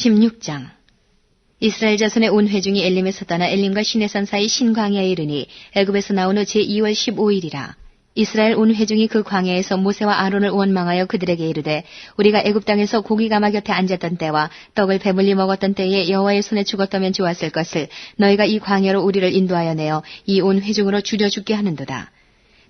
16장. 이스라엘 자손의 온 회중이 엘림에서 떠나 엘림과 시내산 사이 신광야에 이르니 애굽에서 나온 후 제2월 15일이라. 이스라엘 온 회중이 그 광야에서 모세와 아론을 원망하여 그들에게 이르되 우리가 애굽 땅에서 고기 가마 곁에 앉았던 때와 떡을 배불리 먹었던 때에 여호와의 손에 죽었다면 좋았을 것을 너희가 이 광야로 우리를 인도하여 내어 이 온 회중으로 죽여 죽게 하는도다.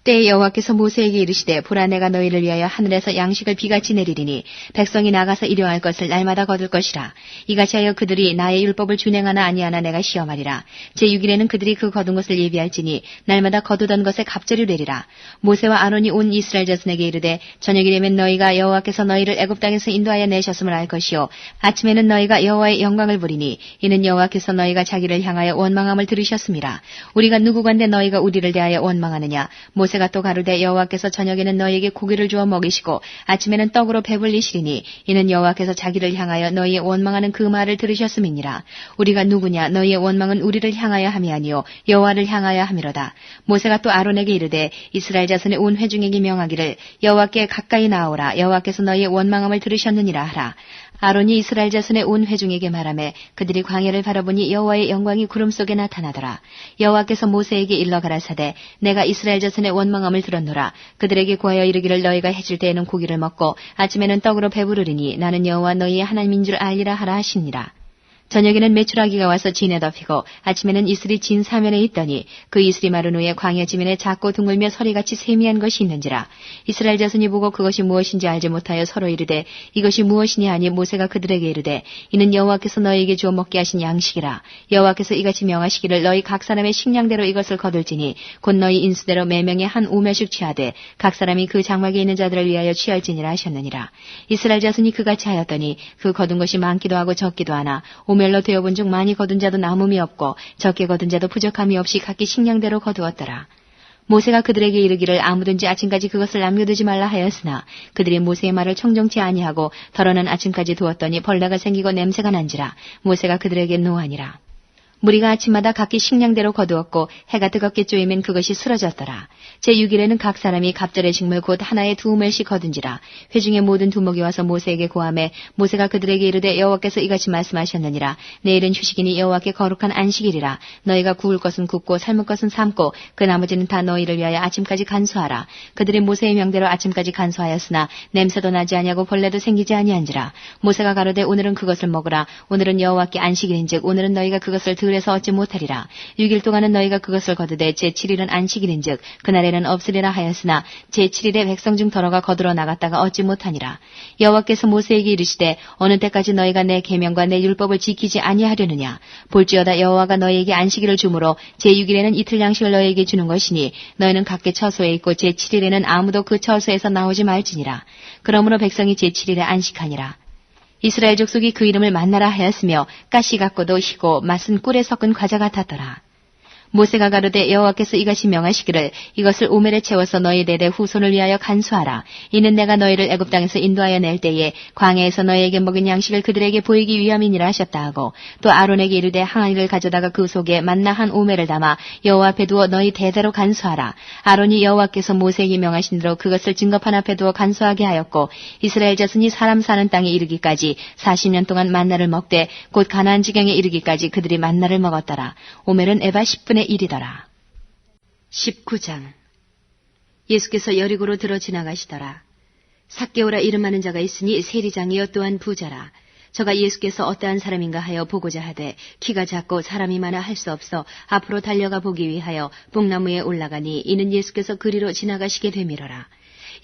때에 여호와께서 모세에게 이르시되 보라 내가 너희를 위하여 하늘에서 양식을 비같이 내리리니 백성이 나가서 일용할 것을 날마다 거둘 것이라. 이같이 하여 그들이 나의 율법을 준행하나 아니하나 내가 시험하리라. 제6일에는 그들이 그 거둔 것을 예비할지니 날마다 거두던 것에 갑절을 내리라. 모세와 아론이 온 이스라엘 자손에게 이르되 저녁이 되면 너희가 여호와께서 너희를 애굽 땅에서 인도하여 내셨음을 알 것이요 아침에는 너희가 여호와의 영광을 보리니 이는 여호와께서 너희가 자기를 향하여 원망함을 들으셨음이라. 우리가 누구간데 너희가 우리를 대하여 원망하느냐. 모세가 또 가로되 여호와께서 저녁에는 너희에게 고기를 주어 먹이시고 아침에는 떡으로 배불리시리니 이는 여호와께서 자기를 향하여 너희의 원망하는 그 말을 들으셨음이니라. 우리가 누구냐. 너희의 원망은 우리를 향하여 함이 아니요 여호와를 향하여 함이로다. 모세가 또 아론에게 이르되 이스라엘 자손의 온 회중에게 명하기를 여호와께 가까이 나오라. 여호와께서 너희의 원망함을 들으셨느니라 하라. 아론이 이스라엘 자손의 온 회중에게 말하매 그들이 광야를 바라보니 여호와의 영광이 구름 속에 나타나더라. 여호와께서 모세에게 일러 가라사대 내가 이스라엘 자손의 원망함을 들었노라. 그들에게 구하여 이르기를 너희가 해질 때에는 고기를 먹고 아침에는 떡으로 배부르리니 나는 여호와 너희의 하나님인 줄 알리라 하라 하시니라. 저녁에는 메추라기가 와서 진에 덮이고 아침에는 이슬이 진 사면에 있더니 그 이슬이 마른 후에 광야 지면에 작고 둥글며 서리같이 세미한 것이 있는지라. 이스라엘 자손이 보고 그것이 무엇인지 알지 못하여 서로 이르되 이것이 무엇이냐 하니 모세가 그들에게 이르되 이는 여호와께서 너희에게 주어 먹게 하신 양식이라. 여호와께서 이같이 명하시기를 너희 각 사람의 식량대로 이것을 거둘지니 곧 너희 인수대로 매명에 한 오멜씩 취하되 각 사람이 그 장막에 있는 자들을 위하여 취할지니라 하셨느니라. 이스라엘 자손이 그같이 하였더니 그 거둔 것이 많기도 하고 적기도 하나 오멜로 되어본 중 많이 거둔 자도 남음이 없고 적게 거둔 자도 부족함이 없이 각기 식량대로 거두었더라. 모세가 그들에게 이르기를 아무든지 아침까지 그것을 남겨두지 말라 하였으나 그들이 모세의 말을 청정치 아니하고 덜어는 아침까지 두었더니 벌레가 생기고 냄새가 난지라. 모세가 그들에게 노하니라. 무리가 아침마다 각기 식량대로 거두었고 해가 뜨겁게 쪼이면 그것이 쓰러졌더라. 제6일에는 각 사람이 갑절의 식물 곧 하나에 2오멜씩 거둔지라. 회중의 모든 두목이 와서 모세에게 고하매 모세가 그들에게 이르되 여호와께서 이같이 말씀하셨느니라. 내일은 휴식이니 여호와께 거룩한 안식일이라. 너희가 구울 것은 굽고 삶을 것은 삶고 그 나머지는 다 너희를 위하여 아침까지 간수하라. 그들이 모세의 명대로 아침까지 간수하였으나 냄새도 나지 아니하고 벌레도 생기지 아니한지라. 모세가 가로되 오늘은 그것을 먹으라. 오늘은 여호와께 안식일인즉 오늘은 너희가 그것을 들에서 얻지 못하리라. 6일 동안은 너희가 그것을 거두되 제7일은 안식일인즉 그날에는 없으리라 하였으나 제7일에 백성 중 더러가 거두러 나갔다가 얻지 못하니라. 여호와께서 모세에게 이르시되 어느 때까지 너희가 내 계명과 내 율법을 지키지 아니하려느냐. 볼지어다 여호와가 너희에게 안식일을 주므로 제6일에는 이틀 양식을 너희에게 주는 것이니 너희는 각기 처소에 있고 제7일에는 아무도 그 처소에서 나오지 말지니라. 그러므로 백성이 제7일에 안식하니라. 이스라엘 족속이 그 이름을 만나라 하였으며 가시 같고도 희고 맛은 꿀에 섞은 과자 같았더라. 모세가 가로되 여호와께서 이같이 명하시기를 이것을 오멜에 채워서 너희 대대 후손을 위하여 간수하라. 이는 내가 너희를 애굽 땅에서 인도하여 낼 때에 광야에서 너희에게 먹인 양식을 그들에게 보이기 위함이니라 하셨다 하고 또 아론에게 이르되 항아리를 가져다가 그 속에 만나 한 오멜을 담아 여호와 앞에 두어 너희 대대로 간수하라. 아론이 여호와께서 모세에게 명하신 대로 그것을 증거판 앞에 두어 간수하게 하였고 이스라엘 자손이 사람 사는 땅에 이르기까지 40년 동안 만나를 먹되 곧 가나안 지경에 이르기까지 그들이 만나를 먹었더라. 오멜은 에바 10분의 1이더라. 19장. 예수께서 여리고로 들어 지나가시더라. 삭개오라 이름하는 자가 있으니 세리장이여 또한 부자라. 저가 예수께서 어떠한 사람인가 하여 보고자 하되 키가 작고 사람이 많아 할 수 없어 앞으로 달려가 보기 위하여 뽕나무에 올라가니 이는 예수께서 그리로 지나가시게 되미러라.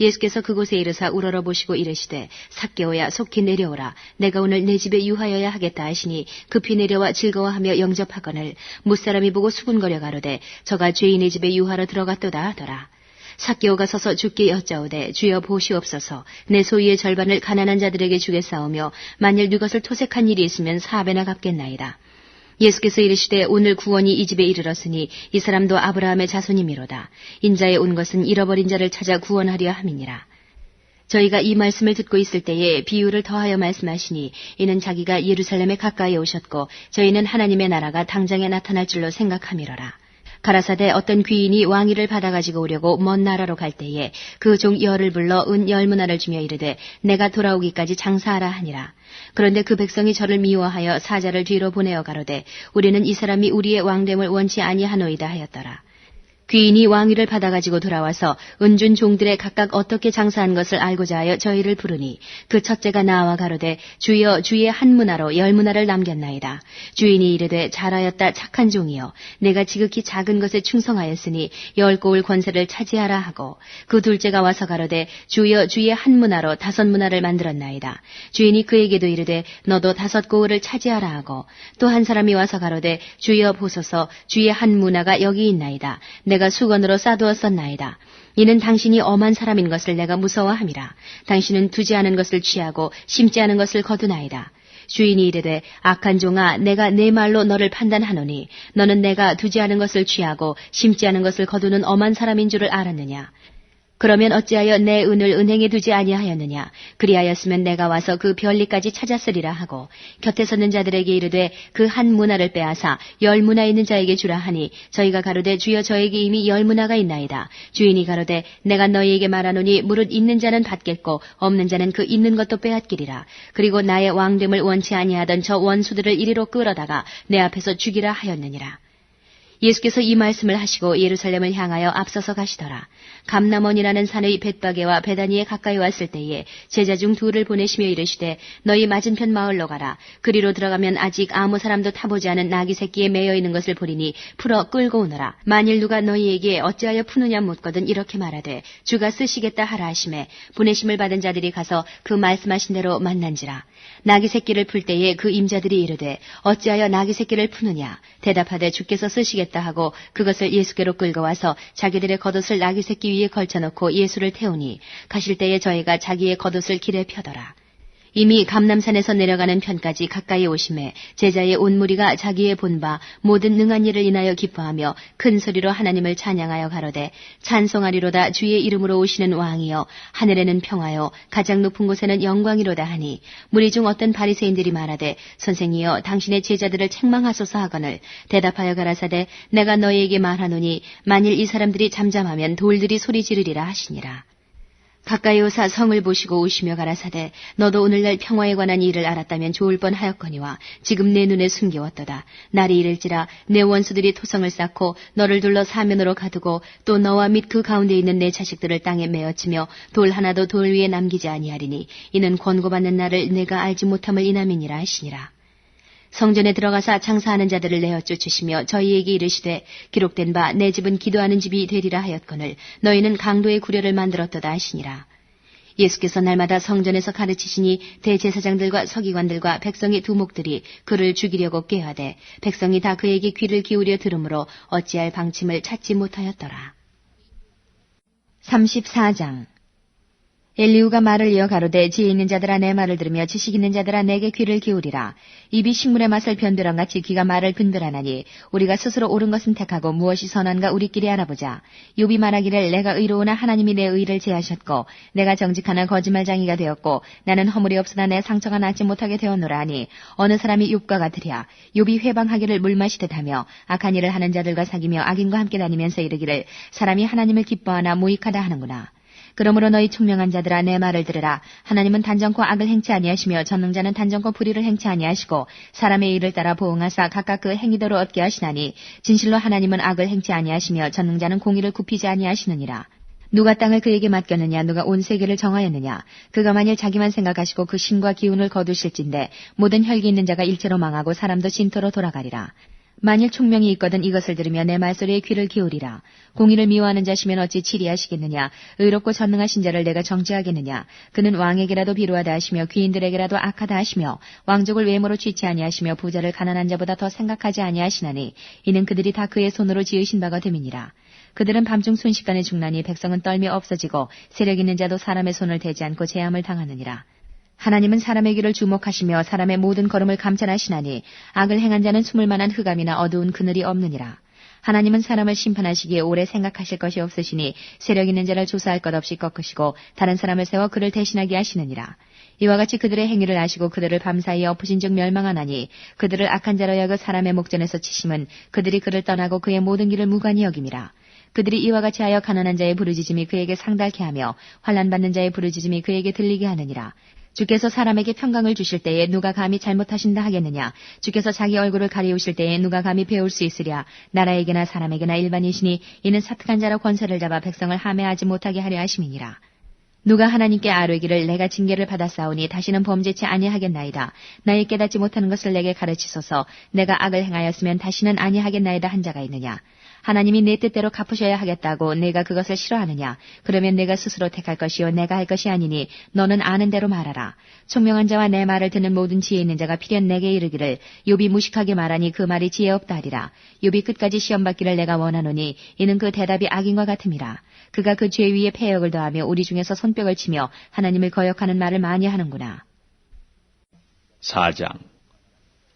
예수께서 그곳에 이르사 우러러 보시고 이르시되 삭개오야 속히 내려오라. 내가 오늘 내 집에 유하여야 하겠다 하시니 급히 내려와 즐거워하며 영접하거늘 무사람이 보고 수군거려 가로되 저가 죄인의 집에 유하러 들어갔도다 하더라. 삭개오가 서서 주께 여짜오되 주여 보시옵소서. 내 소유의 절반을 가난한 자들에게 주겠사오며 만일 이것을 토색한 일이 있으면 4배나 갚겠나이다. 예수께서 이르시되 오늘 구원이 이 집에 이르렀으니 이 사람도 아브라함의 자손이미로다. 인자에 온 것은 잃어버린 자를 찾아 구원하려 함이니라. 저희가 이 말씀을 듣고 있을 때에 비유를 더하여 말씀하시니 이는 자기가 예루살렘에 가까이 오셨고 저희는 하나님의 나라가 당장에 나타날 줄로 생각함이로라. 가라사대 어떤 귀인이 왕위를 받아가지고 오려고 먼 나라로 갈 때에 그 종 열을 불러 은 10문화를 주며 이르되 내가 돌아오기까지 장사하라 하니라. 그런데 그 백성이 저를 미워하여 사자를 뒤로 보내어 가로되 우리는 이 사람이 우리의 왕됨을 원치 아니하노이다 하였더라. 귀인이 왕위를 받아가지고 돌아와서 은준 종들의 각각 어떻게 장사한 것을 알고자 하여 저희를 부르니 그 첫째가 나와 가로되 주여 주의 한 문화로 10문화를 남겼나이다. 주인이 이르되 잘하였다 착한 종이여 내가 지극히 작은 것에 충성하였으니 10고을 권세를 차지하라 하고 그 둘째가 와서 가로되 주여 주의 한 문화로 5문화를 만들었나이다. 주인이 그에게도 이르되 너도 5고을을 차지하라 하고 또 한 사람이 와서 가로되 주여 보소서 주의 한 문화가 여기 있나이다. 내가 수건으로 싸두었었나이다. 이는 당신이 엄한 사람인 것을 내가 무서워함이라. 당신은 두지 않은 것을 취하고 심지 않은 것을 거두나이다. 주인이 이르되 악한 종아 내가 내 말로 너를 판단하노니 너는 내가 두지 않은 것을 취하고 심지 않은 것을 거두는 엄한 사람인 줄을 알았느냐. 그러면 어찌하여 내 은을 은행에 두지 아니하였느냐. 그리하였으면 내가 와서 그 별리까지 찾았으리라 하고 곁에 섰는 자들에게 이르되 그 한 문화를 빼앗아 10문화 있는 자에게 주라 하니 저희가 가로되 주여 저에게 이미 10문화가 있나이다. 주인이 가로되 내가 너희에게 말하노니 무릇 있는 자는 받겠고 없는 자는 그 있는 것도 빼앗기리라. 그리고 나의 왕됨을 원치 아니하던 저 원수들을 이리로 끌어다가 내 앞에서 죽이라 하였느니라. 예수께서 이 말씀을 하시고 예루살렘을 향하여 앞서서 가시더라. 감람원이라는 산의 벳바게와 베다니에 가까이 왔을 때에 제자 중 2를 보내시며 이르시되 너희 맞은편 마을로 가라. 그리로 들어가면 아직 아무 사람도 타보지 않은 나귀 새끼에 매여 있는 것을 보리니 풀어 끌고 오너라. 만일 누가 너희에게 어찌하여 푸느냐 묻거든 이렇게 말하되 주가 쓰시겠다 하라 하시매 보내심을 받은 자들이 가서 그 말씀하신 대로 만난지라. 나귀 새끼를 풀 때에 그 임자들이 이르되 어찌하여 나귀 새끼를 푸느냐. 대답하되 주께서 쓰시겠다 하고 그것을 예수께로 끌고 와서 자기들의 겉옷을 나귀 새끼 위에 걸쳐놓고 예수를 태우니 가실 때에 저희가 자기의 겉옷을 길에 펴더라. 이미 감람산에서 내려가는 편까지 가까이 오심에 제자의 온 무리가 자기의 본바 모든 능한 일을 인하여 기뻐하며 큰 소리로 하나님을 찬양하여 가로되 찬송하리로다 주의 이름으로 오시는 왕이여 하늘에는 평화요 가장 높은 곳에는 영광이로다 하니 무리 중 어떤 바리새인들이 말하되 선생이여 당신의 제자들을 책망하소서 하거늘 대답하여 가라사대 내가 너희에게 말하노니 만일 이 사람들이 잠잠하면 돌들이 소리 지르리라 하시니라. 가까이 오사 성을 보시고 오시며 가라사대 너도 오늘날 평화에 관한 일을 알았다면 좋을 뻔하였거니와 지금 내 눈에 숨겨왔도다. 날이 이를지라 내 원수들이 토성을 쌓고 너를 둘러 사면으로 가두고 또 너와 및 그 가운데 있는 내 자식들을 땅에 메어치며 돌 하나도 돌 위에 남기지 아니하리니 이는 권고받는 날을 내가 알지 못함을 인함이니라 하시니라. 성전에 들어가사 장사하는 자들을 내어 쫓으시며 저희에게 이르시되 기록된 바 내 집은 기도하는 집이 되리라 하였거늘 너희는 강도의 구려를 만들었도다 하시니라. 예수께서 날마다 성전에서 가르치시니 대제사장들과 서기관들과 백성의 두목들이 그를 죽이려고 꾀하되 백성이 다 그에게 귀를 기울여 들으므로 어찌할 방침을 찾지 못하였더라. 34장 엘리후가 말을 이어 가로되 지혜 있는 자들아 내 말을 들으며 지식 있는 자들아 내게 귀를 기울이라. 입이 식물의 맛을 변들한같이 귀가 말을 분별하나니 우리가 스스로 옳은 것은 택하고 무엇이 선한가 우리끼리 알아보자. 욥이 말하기를 내가 의로우나 하나님이 내 의를 제하셨고 내가 정직하나 거짓말장이가 되었고 나는 허물이 없으나 내 상처가 낫지 못하게 되었노라 하니 어느 사람이 욥과 같으랴. 욥이 회방하기를 물 마시듯 하며 악한 일을 하는 자들과 사귀며 악인과 함께 다니면서 이르기를 사람이 하나님을 기뻐하나 무익하다 하는구나. 그러므로 너희 총명한 자들아 내 말을 들으라. 하나님은 단정코 악을 행치 아니하시며 전능자는 단정코 불의를 행치 아니하시고 사람의 일을 따라 보응하사 각각 그 행위대로 얻게 하시나니 진실로 하나님은 악을 행치 아니하시며 전능자는 공의를 굽히지 아니하시느니라. 누가 땅을 그에게 맡겼느냐 누가 온 세계를 정하였느냐. 그가 만일 자기만 생각하시고 그 신과 기운을 거두실진데 모든 혈기 있는 자가 일체로 망하고 사람도 진토로 돌아가리라. 만일 총명이 있거든 이것을 들으며 내 말소리에 귀를 기울이라. 공의를 미워하는 자시면 어찌 치리하시겠느냐. 의롭고 전능하신 자를 내가 정죄하겠느냐. 그는 왕에게라도 비루하다 하시며 귀인들에게라도 악하다 하시며 왕족을 외모로 취치 아니하시며 부자를 가난한 자보다 더 생각하지 아니하시나니 이는 그들이 다 그의 손으로 지으신 바가 됨이니라. 그들은 밤중 순식간에 죽나니 백성은 떨며 없어지고 세력 있는 자도 사람의 손을 대지 않고 재함을 당하느니라. 하나님은 사람의 길을 주목하시며 사람의 모든 걸음을 감찰하시나니 악을 행한 자는 숨을 만한 흑암이나 어두운 그늘이 없느니라. 하나님은 사람을 심판하시기에 오래 생각하실 것이 없으시니 세력 있는 자를 조사할 것 없이 꺾으시고 다른 사람을 세워 그를 대신하게 하시느니라. 이와 같이 그들의 행위를 아시고 그들을 밤사이에 엎으신 즉 멸망하나니 그들을 악한 자로 여겨 사람의 목전에서 치심은 그들이 그를 떠나고 그의 모든 길을 무관히 여김이라. 그들이 이와 같이 하여 가난한 자의 부르짖음이 그에게 상달케 하며 환난받는 자의 부르짖음이 그에게 들리게 하느니라. 주께서 사람에게 평강을 주실 때에 누가 감히 잘못하신다 하겠느냐. 주께서 자기 얼굴을 가리우실 때에 누가 감히 배울 수 있으랴. 나라에게나 사람에게나 일반이시니 이는 사특한 자로 권세를 잡아 백성을 함해하지 못하게 하려 하심이니라. 누가 하나님께 아뢰기를 내가 징계를 받았사오니 다시는 범죄치 아니하겠나이다. 나의 깨닫지 못하는 것을 내게 가르치소서. 내가 악을 행하였으면 다시는 아니하겠나이다 한 자가 있느냐. 하나님이 내 뜻대로 갚으셔야 하겠다고 내가 그것을 싫어하느냐. 그러면 내가 스스로 택할 것이요 내가 할 것이 아니니 너는 아는 대로 말하라. 총명한 자와 내 말을 듣는 모든 지혜 있는 자가 필연 내게 이르기를 욥이 무식하게 말하니 그 말이 지혜 없다 하리라. 욥이 끝까지 시험받기를 내가 원하노니 이는 그 대답이 악인과 같음이라. 그가 그 죄 위에 폐역을 더하며 우리 중에서 손뼉을 치며 하나님을 거역하는 말을 많이 하는구나. 4장.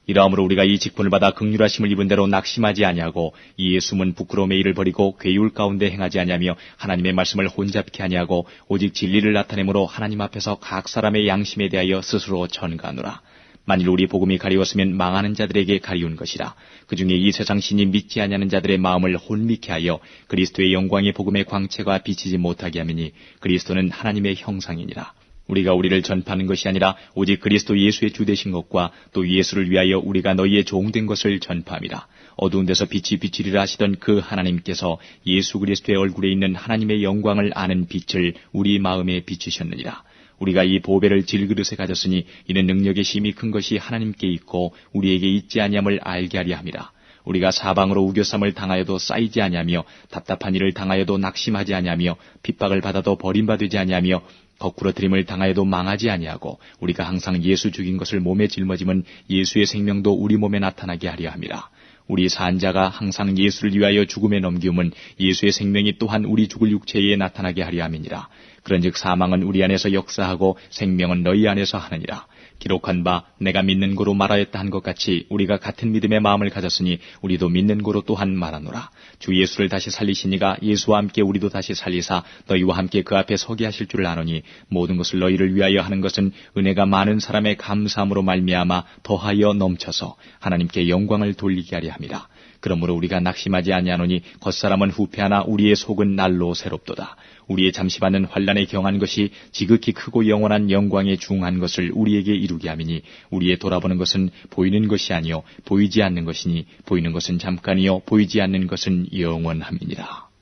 이러므로 우리가 이 직분을 받아 긍휼하심을 입은 대로 낙심하지 아니하고 이에 숨은 부끄러움의 일을 버리고 괴율 가운데 행하지 아니하며 하나님의 말씀을 혼잡케 아니하고 오직 진리를 나타내므로 하나님 앞에서 각 사람의 양심에 대하여 스스로 전가하노라. 만일 우리 복음이 가리웠으면 망하는 자들에게 가리운 것이라. 그 중에 이 세상 신이 믿지 아니하는 자들의 마음을 혼미케 하여 그리스도의 영광의 복음의 광채가 비치지 못하게 하미니 그리스도는 하나님의 형상이니라. 우리가 우리를 전파하는 것이 아니라 오직 그리스도 예수의 주 되신 것과 또 예수를 위하여 우리가 너희의 종된 것을 전파함이라. 어두운 데서 빛이 비치리라 하시던 그 하나님께서 예수 그리스도의 얼굴에 있는 하나님의 영광을 아는 빛을 우리 마음에 비추셨느니라. 우리가 이 보배를 질그릇에 가졌으니 이는 능력의 심히 큰 것이 하나님께 있고 우리에게 있지 아니함을 알게 하려 함이라. 우리가 사방으로 우겨쌈을 당하여도 쌓이지 아니하며 답답한 일을 당하여도 낙심하지 아니하며 핍박을 받아도 버림받지 아니하며 거꾸러뜨림을 당하여도 망하지 아니하고 우리가 항상 예수 죽인 것을 몸에 짊어짐은 예수의 생명도 우리 몸에 나타나게 하려 함이라. 우리 산자가 항상 예수를 위하여 죽음에 넘기움은 예수의 생명이 또한 우리 죽을 육체에 나타나게 하려 함이니라. 그런즉 사망은 우리 안에서 역사하고 생명은 너희 안에서 하느니라. 기록한 바 내가 믿는 고로 말하였다 한 것 같이 우리가 같은 믿음의 마음을 가졌으니 우리도 믿는 고로 또한 말하노라. 주 예수를 다시 살리시니가 예수와 함께 우리도 다시 살리사 너희와 함께 그 앞에 서게 하실 줄 아노니 모든 것을 너희를 위하여 하는 것은 은혜가 많은 사람의 감사함으로 말미암아 더하여 넘쳐서 하나님께 영광을 돌리게 하려 함이라. 그러므로 우리가 낙심하지 아니하노니 겉사람은 후패하나 우리의 속은 날로 새롭도다. 우리의 잠시 받는 환난에 경한 것이 지극히 크고 영원한 영광에 중한 것을 우리에게 이루게 함이니 우리의 돌아보는 것은 보이는 것이 아니요 보이지 않는 것이니 보이는 것은 잠깐이요 보이지 않는 것은 영원함이니라.